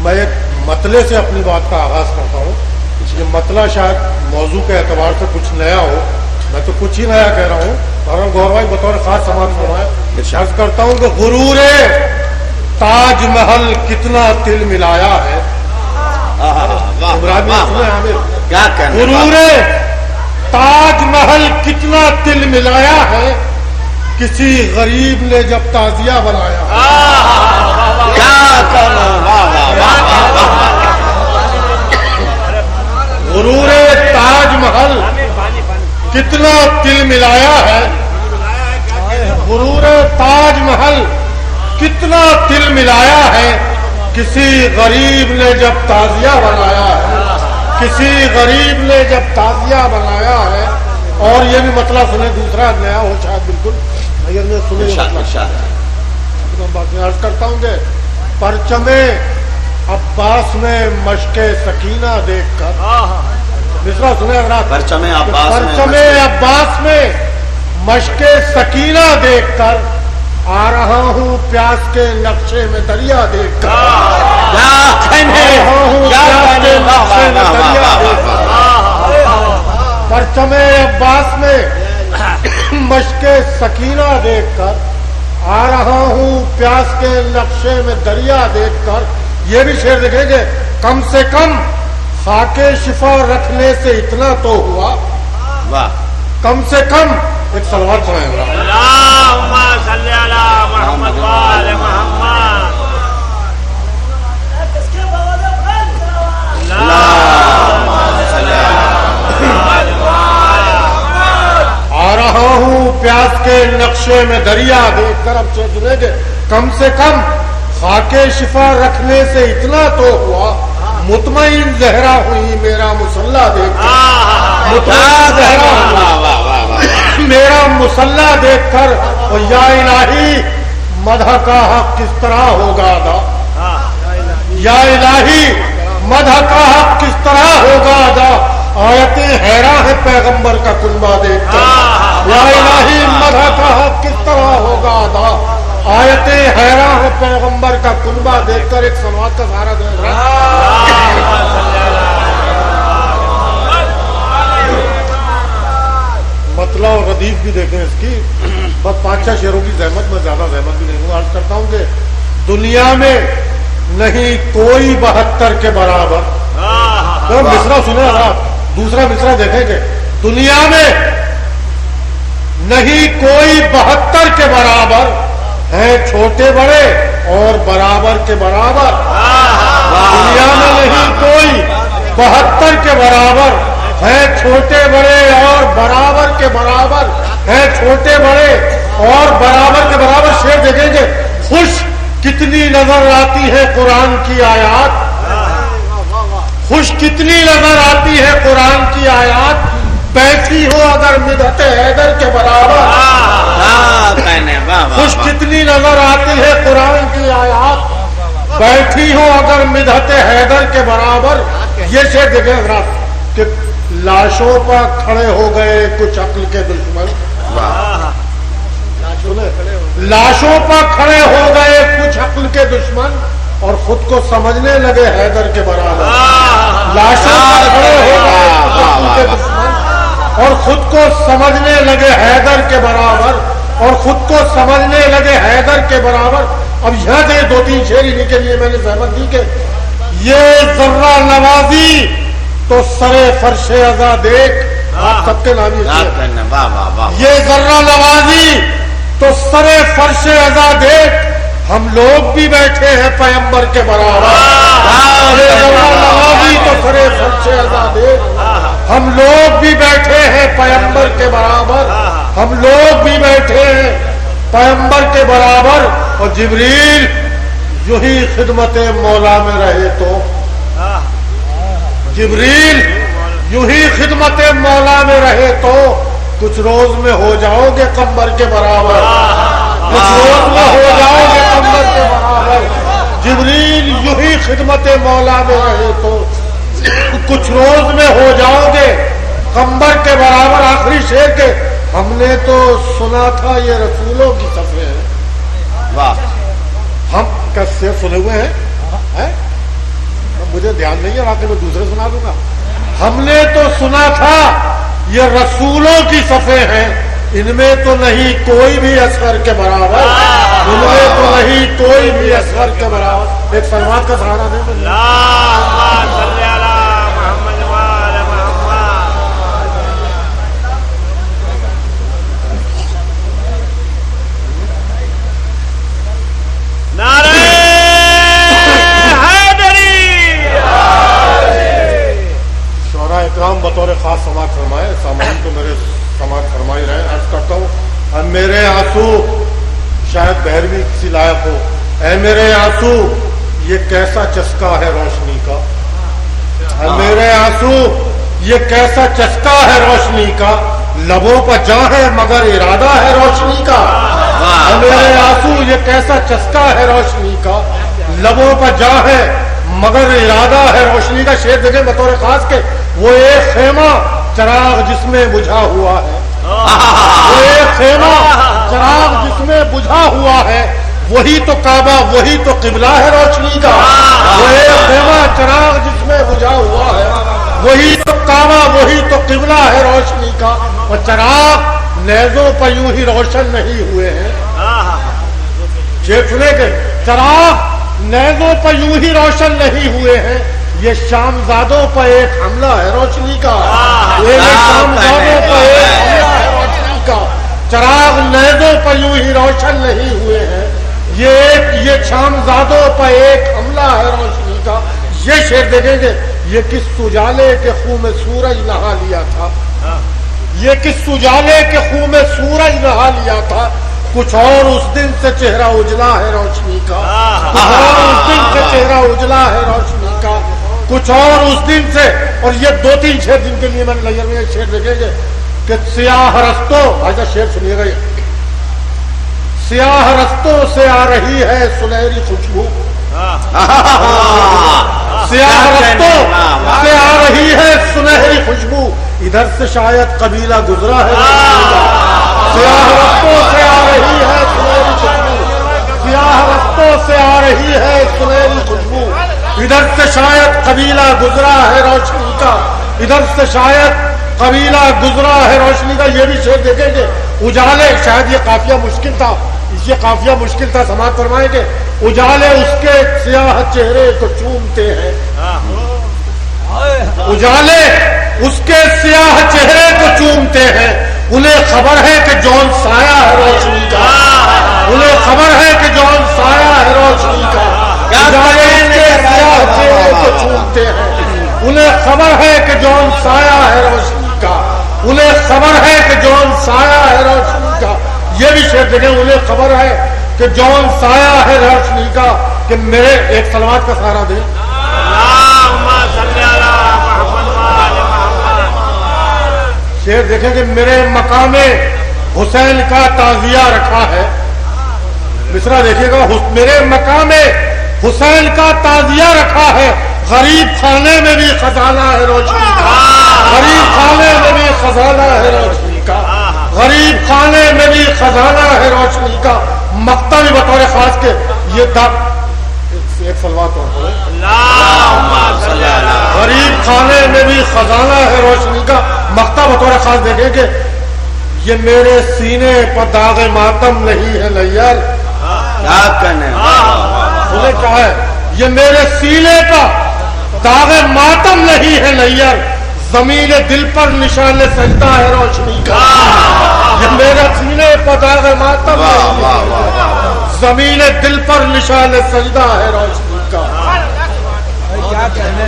میں ایک مطلع سے اپنی بات کا آغاز کرتا ہوں. یہ مطلع شاید موضوع کے اعتبار سے کچھ نیا ہو, میں تو کچھ ہی نیا کہہ رہا ہوں. اور گور بھائی بطور خاص سماعت فرمائے, عرض کرتا ہوں کہ غرور تاج محل کتنا تل ملایا ہے. غرور تاج محل کتنا تل ملایا ہے, کسی غریب نے جب تعزیہ بنایا. غرور تاج محل کتنا تل ملایا ہے, غرور تاج محل کتنا تل ملایا ہے, کسی غریب نے جب تعزیہ بنایا ہے, کسی غریب نے جب تعزیہ بنایا ہے. اور یہ بھی مطلب سنیں, دوسرا نیا ہو شاید بالکل اگر میں سنے عرض کرتا ہوں کہ پرچم عباس میں مشق سکینہ دیکھ کر, مصرع سنیں حضرات, پرچم عباس میں مشق سکینہ دیکھ کر آ رہا ہوں پیاس کے نقشے میں دریا دیکھ کر. پرچم عباس میں مشق سکینہ دیکھ کر آ رہا ہوں پیاس کے نقشے میں دریا دیکھ کر. یہ بھی شعر دیکھیں گے, کم سے کم خاک شفا رکھنے سے اتنا تو ہوا, کم سے کم ایک سلوات پڑھیں گے. اللہم صلی علی محمد وآل محمد. آ رہا ہوں پیاس کے نقشے میں دریا دیکھ کر. اب سنیں گے, کم سے کم خاک شفا رکھنے سے اتنا تو ہوا, مطمئن زہرا ہوئی میرا مسلح دیکھ کر, مطمئن زہرا ہوئی میرا مسلح دیکھ کر. اور یا الہی مدح کا حق کس طرح ہوگا ادا, یا الہی مدح کا حق کس طرح ہوگا ادا. آیتیں حیران ہے پیغمبر کا کنبہ دیکھ کر, یا الہی مدح کا حق کس طرح ہوگا ادا. آیتیں حیران ہے پیغمبر کا کنبہ دیکھ کر. ایک سماعت کا سہارا دیں. مطلع اور ردیف بھی دیکھیں اس کی, بس 5-6 شعروں کی زحمت, میں زیادہ زحمت بھی نہیں ہوں. عرض کرتا ہوں کہ دنیا میں نہیں کوئی 72 کے برابر. تو مصرع سنیں آپ, دوسرا مصرع دیکھیں کہ دنیا میں نہیں کوئی 72 کے برابر ہیں چھوٹے بڑے اور برابر کے برابر. دنیا میں نہیں کوئی 72 کے برابر ہیں چھوٹے بڑے اور برابر کے برابر ہیں چھوٹے بڑے اور برابر کے برابر. شعر دیکھیں گے, خوش کتنی نظر آتی ہے قرآن کی آیات, خوش کتنی نظر آتی ہے قرآن کی آیات, بیٹھی ہو اگر مدحت حیدر کے برابر. خوش کتنی نظر آتی ہے قرآن کی آیات, بیٹھی ہو اگر مدحت حیدر کے برابر. یہ شعر دیکھیں حضرات کہ لاشوں پر کھڑے ہو گئے کچھ عقل کے دشمن, لاشوں پر کھڑے ہو گئے کچھ عقل کے دشمن اور خود کو سمجھنے لگے حیدر کے برابر. لاشوں پر کھڑے ہو گئے کچھ عقل کے دشمن اور خود کو سمجھنے لگے حیدر کے برابر, اور خود کو سمجھنے لگے حیدر کے برابر. اب یہاں سے 2-3 شعر انہیں کے لیے میں نے زحمت دی کہ یہ ذرہ نوازی تو سرے فرش ازا دیکھ. آپ سب کے نام یہ ذرہ نوازی تو سرے فرش ازا دیکھ, ہم لوگ بھی بیٹھے ہیں پیمبر کے برابر. یہ ذرہ نوازی تو سرے فرش ازا دیکھ, ہم لوگ بھی بیٹھے ہیں پیمبر کے برابر, ہم لوگ بھی بیٹھے ہیں پیمبر کے برابر. اور جبریل یوں ہی خدمت مولا میں رہے تو, جبریل یوں ہی خدمت مولا میں رہے تو کچھ روز میں ہو جاؤ گے قمر کے برابر, کچھ روز میں ہو جاؤ گے قمر کے برابر. جبریل یوں ہی خدمت مولا میں رہے تو کچھ روز میں ہو جاؤ گے قمر کے برابر. آخری شعر کے, ہم نے تو سنا تھا یہ رسولوں کی صفحے ہیں. واہ, ہم کیسے سنے ہوئے ہیں, مجھے دھیان نہیں ہے، واقعی میں دوسرے سنا دوں گا. ہم نے تو سنا تھا یہ رسولوں کی صفیں ہیں، ان میں تو نہیں کوئی بھی اصغر کے برابر، ان میں تو نہیں کوئی بھی اصغر کے برابر. ایک سلوات کا سہارا دیں. اللهم صل على محمد وآل محمد. نعرہ شعراء اکرام بطور خاص سماعت فرمائے، سامعین تو میرے سماعت فرمائی رہے. عرض کرتا ہوں، اب میرے آنسو، شاید بہروی کسی لائق ہو. اے میرے آنسو یہ کیسا چسکا ہے روشنی کا، اے میرے آنسو یہ کیسا چسکا ہے روشنی کا، لبوں پر جاں ہے مگر ارادہ ہے روشنی کا. اے میرے آنسو یہ کیسا چسکا ہے روشنی کا، لبوں پر جاں ہے مگر ارادہ ہے روشنی کا. شعر دیکھیں بطور خاص کے، وہ ایک خیمہ چراغ جس میں بجھا ہوا ہے، وہ ایک خیمہ چراغ جس میں بجھا ہوا ہے، وہی تو کعبہ وہی تو قبلہ ہے روشنی کا. وہ ایک خیمہ چراغ جس میں بجھا ہوا ہے، وہی تو کعبہ وہی تو قبلہ ہے روشنی کا. اور چراغ نیزوں پر یوں ہی روشن نہیں ہوئے ہیں. شعر سنے کہ چراغ نیزوں پر یوں ہی روشن نہیں ہوئے ہیں، یہ شامزادوں پر ایک حملہ ہے روشنی کا. یہ شامزادوں پر ایک حملہ ہے روشنی کا. چراغ نیزوں پر یوں ہی روشن نہیں ہوئے ہیں، یہ شامزادوں پر ایک حملہ ہے روشنی کا. یہ شعر دیکھیں گے، یہ کس سجالے کے خون میں سورج نہا لیا تھا، یہ کس سجالے کے خون میں سورج نہا لیا تھا، کچھ اور اس دن سے چہرہ اجلا ہے روشنی کا. کچھ اور اس دن سے چہرہ اجلا ہے روشنی کا. کچھ اور اس دن سے. اور یہ دو تین شعر جن کے لیے میں نے نظر میں شعر دیکھیں گے کہ سیاہ رستوں، ایسا شعر سنیے گا، سیاہ رستوں سے آ رہی ہے سنہری خوشبو، سیاہ رستوں سے آ رہی ہے سنہری خوشبو، ادھر سے شاید قبیلہ گزرا ہے. سیاہ رستوں سے آ رہی ہے سنہری خوشبو، سیاہ رستوں سے آ رہی ہے سنہری خوشبو، ادھر سے شاید قبیلہ گزرا ہے روشنی کا، ادھر سے شاید قبیلہ گزرا ہے روشنی کا. یہ بھی شعر دیکھیں گے، اجالے، شاید یہ قافیہ مشکل تھا، یہ قافیہ مشکل تھا، سماعت فرمائیں گے. اجالے اس کے سیاہ چہرے کو چومتے ہیں، اجالے اس کے سیاہ چہرے کو چومتے ہیں، انہیں خبر ہے کہ جون سایہ ہے روشنی کا، انہیں خبر ہے کہ جون سایہ ہے روشنی کا. اجالے اس کے سیاہ چہرے کو چومتے ہیں، انہیں خبر ہے کہ جون سایہ ہے روشنی کا، انہیں خبر ہے کہ جون سایہ ہے روشنی کا. یہ بھی شعر دیکھیں، انہیں خبر ہے کہ جون سایہ ہے روشنی کا. کہ میرے ایک سلوات کا سہارا دیں. شعر دیکھیں کہ میرے مقام حسین کا تعزیہ رکھا ہے. مصرع دیکھیے گا، میرے مقام حسین کا تعزیہ رکھا ہے، غریب خانے میں بھی خزانہ ہے روشنی کا، غریب خانے میں بھی خزانہ ہے روشنی کا، غریب خانے میں بھی خزانہ ہے روشنی کا. مقطع بھی بطور خاص کے یہ ایک سلوات اور غریب خانے میں بھی خزانہ ہے روشنی کا. مقطع بطور خاص دیکھیں کہ یہ میرے سینے پر داغ ماتم نہیں ہے لیل، انہیں کہا ہے یہ میرے سینے پر داغ ماتم نہیں ہے لیل، زمین دل پر نشان سجدہ ہے روشنی کا. یہ میرے سینے پر داغ ماتم نہیں ہے، زمین دل پر نشان سجدہ ہے روشنی کا. کیا کہنے